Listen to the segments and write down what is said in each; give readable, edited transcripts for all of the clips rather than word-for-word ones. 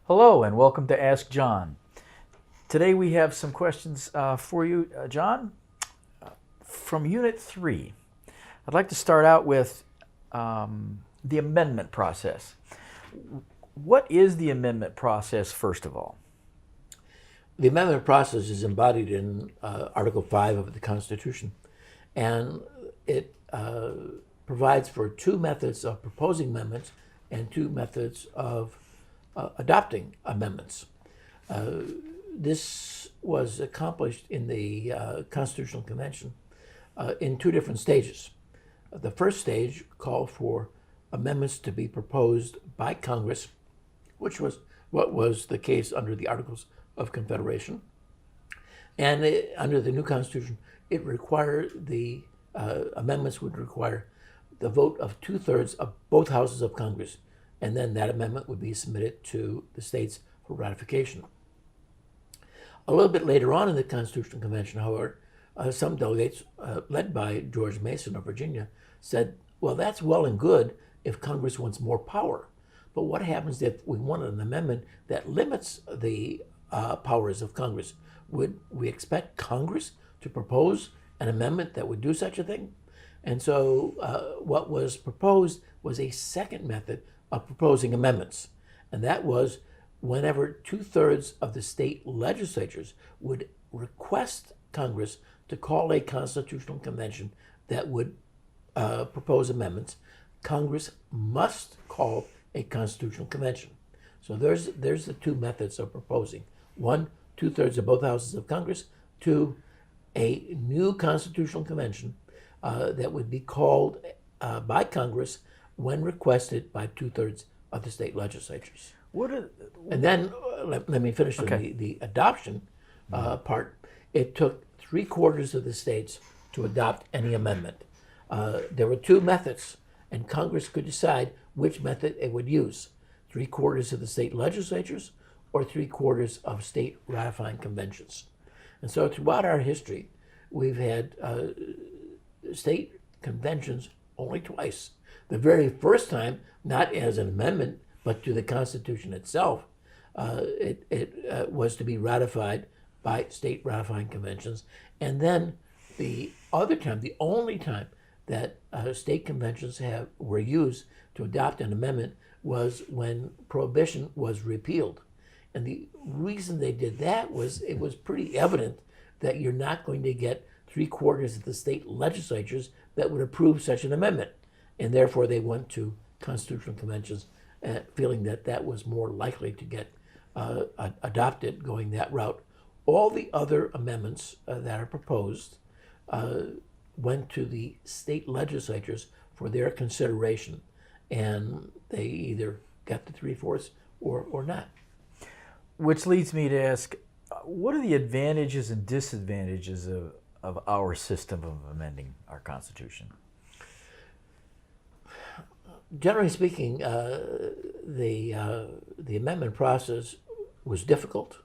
Hello and welcome to Ask John. Today we have some questions for you, John, from Unit 3. I'd like to start out with the amendment process. What is the amendment process, first of all? The amendment process is embodied in Article 5 of the Constitution, and it provides for two methods of proposing amendments and two methods of adopting amendments. This was accomplished in the Constitutional Convention in two different stages. The first stage called for amendments to be proposed by Congress, which was what was the case under the Articles of Confederation. And under the new Constitution, it required the amendments would require the vote of 2/3 of both houses of Congress, and then that amendment would be submitted to the states for ratification. A little bit later on in the Constitutional Convention, however, some delegates, led by George Mason of Virginia, said, well, that's well and good if Congress wants more power. But what happens if we want an amendment that limits the powers of Congress? Would we expect Congress to propose an amendment that would do such a thing? And so what was proposed was a second method of proposing amendments. And that was whenever 2/3 of the state legislatures would request Congress to call a constitutional convention that would propose amendments, Congress must call a constitutional convention. So there's the two methods of proposing. One, 2/3 of both houses of Congress. Two, a new constitutional convention that would be called by Congress when requested by 2/3 of the state legislatures. And then, let me finish with the adoption part. It took 3/4 of the states to adopt any amendment. There were two methods, and Congress could decide which method it would use: 3/4 of the state legislatures or 3/4 of state ratifying conventions. And so throughout our history, we've had state conventions only twice. The very first time, not as an amendment, but to the Constitution itself, it was to be ratified by state ratifying conventions. And then the other time, the only time that state conventions were used to adopt an amendment was when Prohibition was repealed. And the reason they did that was it was pretty evident that you're not going to get 3/4 of the state legislatures that would approve such an amendment. And therefore they went to constitutional conventions, feeling that that was more likely to get adopted going that route. All the other amendments that are proposed went to the state legislatures for their consideration, and they either got the 3/4 or not. Which leads me to ask, what are the advantages and disadvantages of our system of amending our Constitution? Generally speaking, the amendment process was difficult,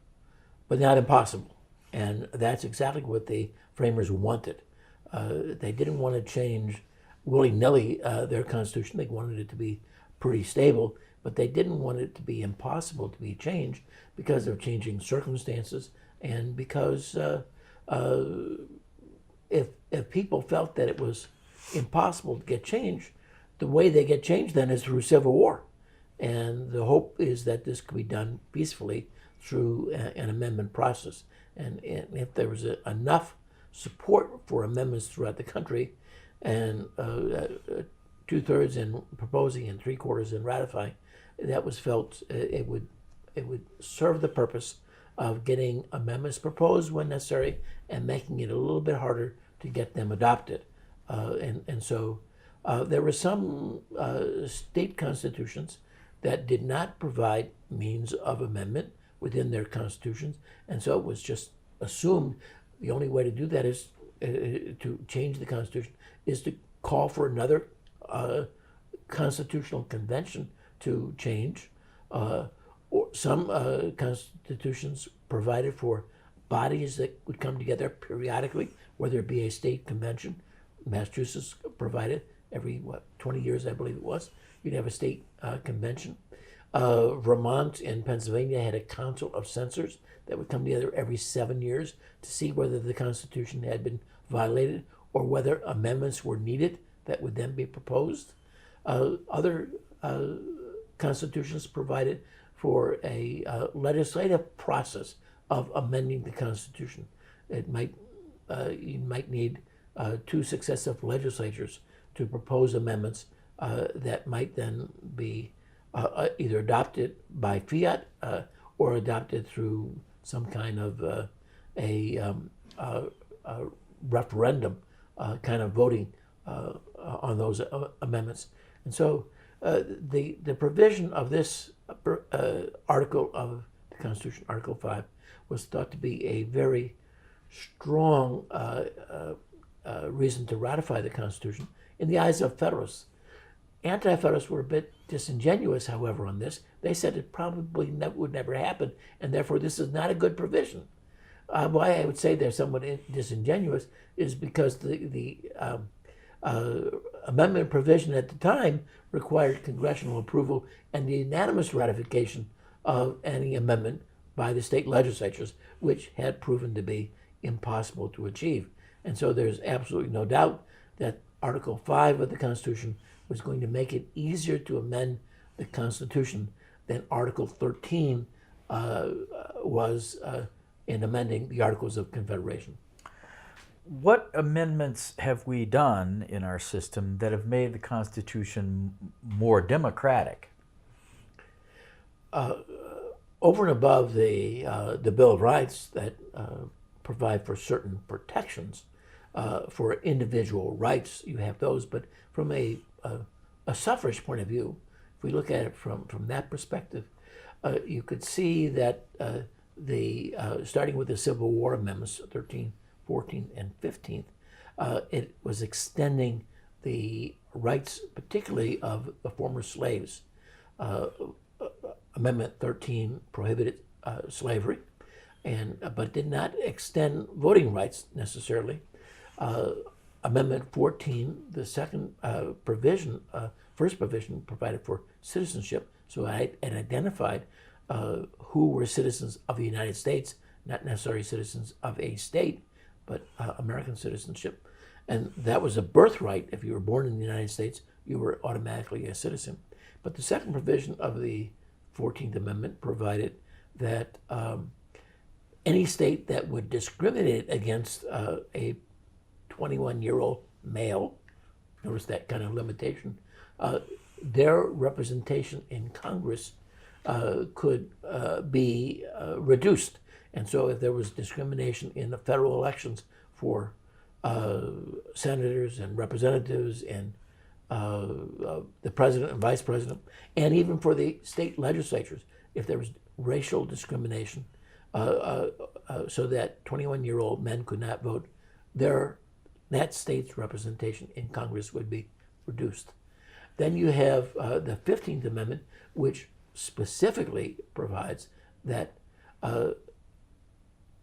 but not impossible. And that's exactly what the framers wanted. They didn't want to change willy-nilly their Constitution. They wanted it to be pretty stable, but they didn't want it to be impossible to be changed because of changing circumstances, and because if people felt that it was impossible to get changed, the way they get changed then is through civil war. And the hope is that this could be done peacefully through an amendment process. And if there was enough support for amendments throughout the country, and 2/3 in proposing and 3/4 in ratifying, that was felt it would serve the purpose of getting amendments proposed when necessary and making it a little bit harder to get them adopted. And so there were some state constitutions that did not provide means of amendment within their constitutions, and so it was just assumed the only way to do that is to change the Constitution is to call for another constitutional convention to change. Or some constitutions provided for bodies that would come together periodically, whether it be a state convention. Massachusetts provided every 20 years, I believe it was, you'd have a state convention. Vermont and Pennsylvania had a council of censors that would come together every 7 years to see whether the Constitution had been violated or whether amendments were needed that would then be proposed. Other constitutions provided for a legislative process of amending the Constitution. You might need two successive legislatures to propose amendments that might then be either adopted by fiat or adopted through some kind of a referendum kind of voting on those amendments. And so the provision of this article of the Constitution, Article 5, was thought to be a very strong reason to ratify the Constitution in the eyes of Federalists. Anti-Federalists were a bit disingenuous, however, on this. They said it probably would never happen, and therefore this is not a good provision. Why I would say they're somewhat disingenuous is because the amendment provision at the time required congressional approval and the unanimous ratification of any amendment by the state legislatures, which had proven to be impossible to achieve. And so there's absolutely no doubt that Article 5 of the Constitution was going to make it easier to amend the Constitution than Article 13 was in amending the Articles of Confederation. What amendments have we done in our system that have made the Constitution more democratic? Over and above the Bill of Rights that provide for certain protections for individual rights, you have those. But from a suffrage point of view, if we look at it from that perspective, you could see that starting with the Civil War amendments, 13, 14, and 15, it was extending the rights, particularly of the former slaves. Amendment 13 prohibited slavery, but did not extend voting rights necessarily. Amendment 14, the second provision, first provision provided for citizenship, so it identified who were citizens of the United States, not necessarily citizens of a state, but American citizenship. And that was a birthright. If you were born in the United States, you were automatically a citizen. But the second provision of the 14th Amendment provided that any state that would discriminate against a 21-year-old male, notice that kind of limitation, their representation in Congress could be reduced. And so if there was discrimination in the federal elections for senators and representatives and the president and vice president, and even for the state legislatures, if there was racial discrimination, so that 21-year-old men could not vote, that state's representation in Congress would be reduced. Then you have the 15th Amendment, which specifically provides that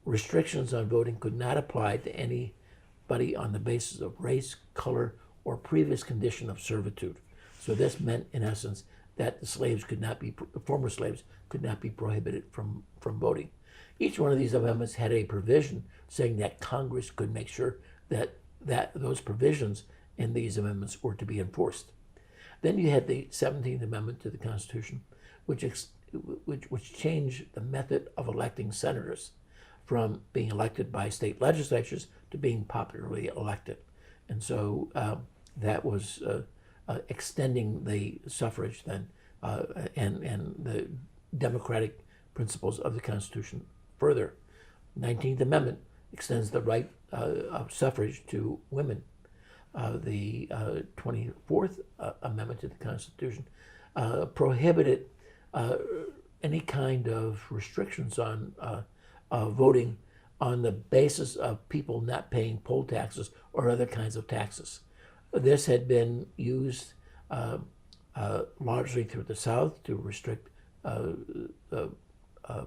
restrictions on voting could not apply to anybody on the basis of race, color, or previous condition of servitude. So this meant, in essence, that the former slaves could not be prohibited from voting. Each one of these amendments had a provision saying that Congress could make sure that those provisions in these amendments were to be enforced. Then you had the 17th Amendment to the Constitution, which changed the method of electing senators from being elected by state legislatures to being popularly elected. And so that was extending the suffrage then and the democratic principles of the Constitution further. 19th Amendment extends the right of suffrage to women. The 24th Amendment to the Constitution prohibited any kind of restrictions on voting on the basis of people not paying poll taxes or other kinds of taxes. This had been used largely through the South to restrict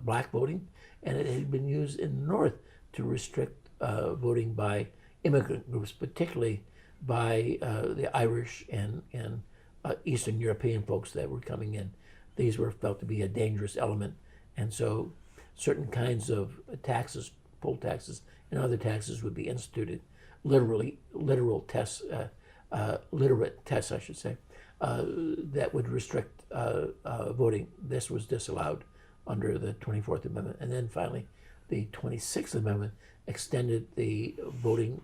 black voting, and it had been used in the North to restrict voting by immigrant groups, particularly by the Irish and Eastern European folks that were coming in. these were felt to be a dangerous element, and so certain kinds of taxes, poll taxes, and other taxes would be instituted. Literal tests, literate tests, I should say, that would restrict voting. This was disallowed under the 24th Amendment. And then finally, the 26th Amendment extended the voting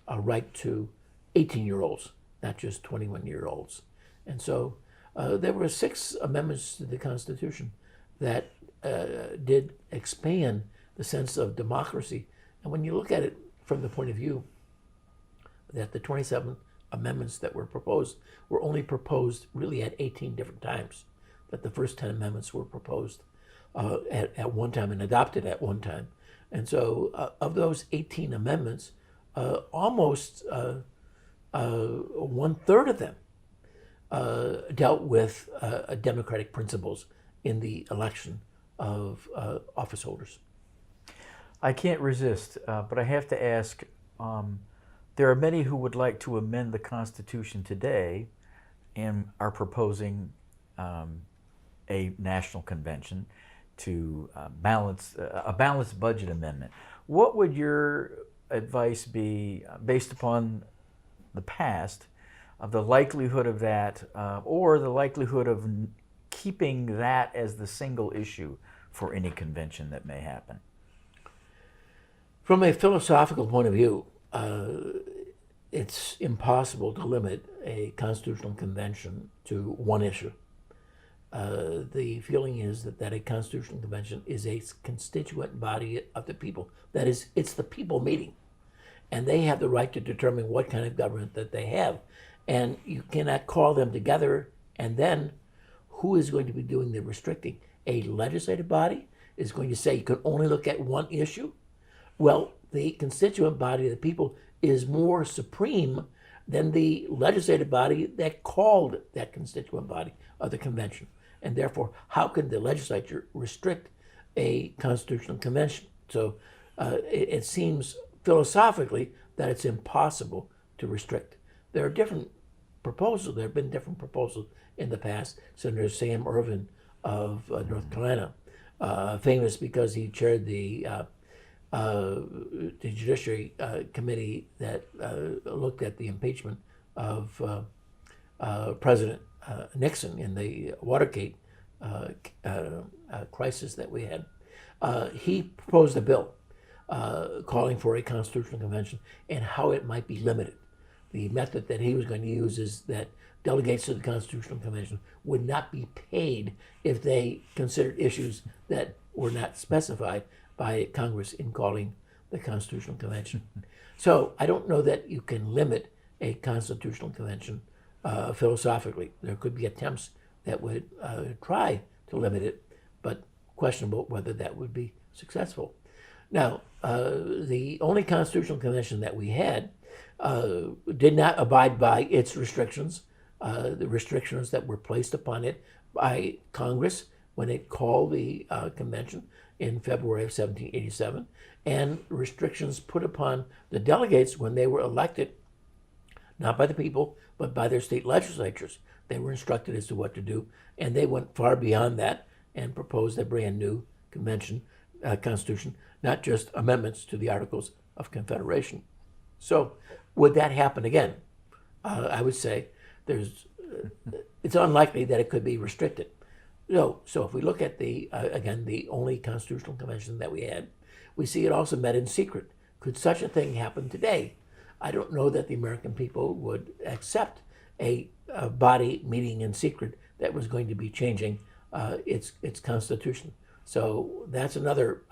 right to 18-year-olds, not just 21-year-olds. And so there were 6 amendments to the Constitution that did expand the sense of democracy. And when you look at it from the point of view that the 27 amendments that were proposed were only proposed really at 18 different times, that the first 10 amendments were proposed at one time and adopted at one time. And so of those 18 amendments, almost 1/3 of them dealt with democratic principles in the election of office holders. I can't resist, but I have to ask, there are many who would like to amend the Constitution today and are proposing a national convention to balance a balanced budget amendment. What would your advice be, based upon the past, of the likelihood of that, or the likelihood of keeping that as the single issue for any convention that may happen? From a philosophical point of view, it's impossible to limit a constitutional convention to one issue. The feeling is that a constitutional convention is a constituent body of the people. That is, it's the people meeting, and they have the right to determine what kind of government that they have. And you cannot call them together, and then who is going to be doing the restricting? A legislative body is going to say you can only look at one issue? Well, the constituent body of the people is more supreme than the legislative body that called that constituent body of the convention. And therefore, how can the legislature restrict a constitutional convention? So it seems philosophically that it's impossible to restrict. There are different proposals. There have been different proposals in the past. Senator Sam Ervin of North Carolina, famous because he chaired the Judiciary Committee that looked at the impeachment of President Nixon in the Watergate crisis that we had. He proposed a bill calling for a constitutional convention and how it might be limited. The method that he was going to use is that delegates to the Constitutional Convention would not be paid if they considered issues that were not specified by Congress in calling the Constitutional Convention. So I don't know that you can limit a Constitutional Convention philosophically. There could be attempts that would try to limit it, but questionable whether that would be successful. Now, the only Constitutional Convention that we had did not abide by its restrictions, the restrictions that were placed upon it by Congress when it called the convention in February of 1787, and restrictions put upon the delegates when they were elected, not by the people, but by their state legislatures. They were instructed as to what to do, and they went far beyond that and proposed a brand new convention, constitution, not just amendments to the Articles of Confederation. So would that happen again? I would say it's unlikely that it could be restricted. So if we look at again, the only constitutional convention that we had, we see it also met in secret. Could such a thing happen today? I don't know that the American people would accept a body meeting in secret that was going to be changing its constitution. So that's another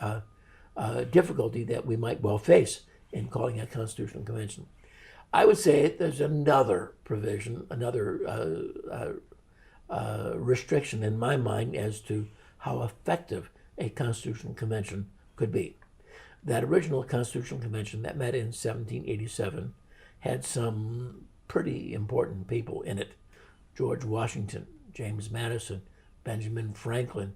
difficulty that we might well face in calling a constitutional convention. I would say there's another provision, another restriction in my mind as to how effective a constitutional convention could be. That original constitutional convention that met in 1787 had some pretty important people in it: George Washington, James Madison, Benjamin Franklin.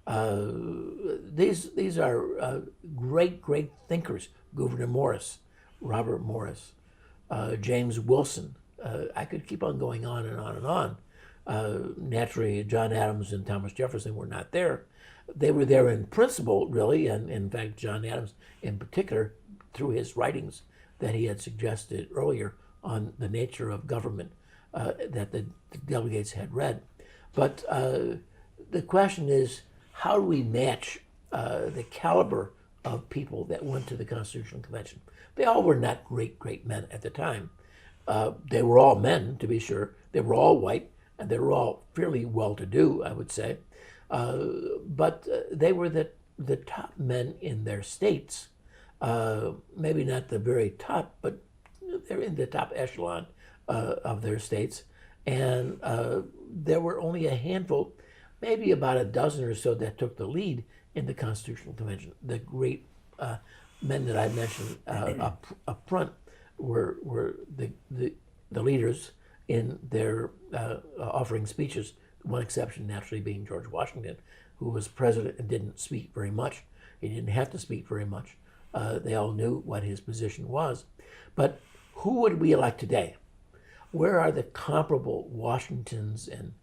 These are great thinkers. Gouverneur Morris, Robert Morris, James Wilson. I could keep on going on and on and on. Naturally, John Adams and Thomas Jefferson were not there. They were there in principle, really, and in fact, John Adams in particular, through his writings that he had suggested earlier on the nature of government that the delegates had read. But the question is, how do we match the caliber of people that went to the Constitutional Convention? They all were not great men at the time. They were all men, to be sure. They were all white, and they were all fairly well-to-do, I would say. But they were the top men in their states. Maybe not the very top, but they're in the top echelon of their states. And there were only a handful, maybe about a dozen or so, that took the lead in the Constitutional Convention. The great men that I mentioned up front were the leaders in their offering speeches. One exception, naturally, being George Washington, who was president and didn't speak very much. He didn't have to speak very much. They all knew what his position was. But who would we elect today? Where are the comparable Washingtons and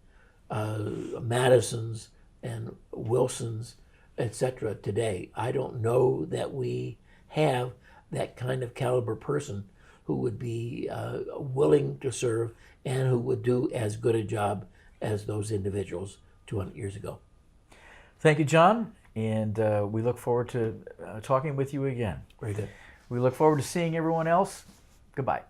Madisons and Wilsons, etc. today? I don't know that we have that kind of caliber person who would be willing to serve and who would do as good a job as those individuals 200 years ago. Thank you, John, and we look forward to talking with you again. Very good. We look forward to seeing everyone else. Goodbye.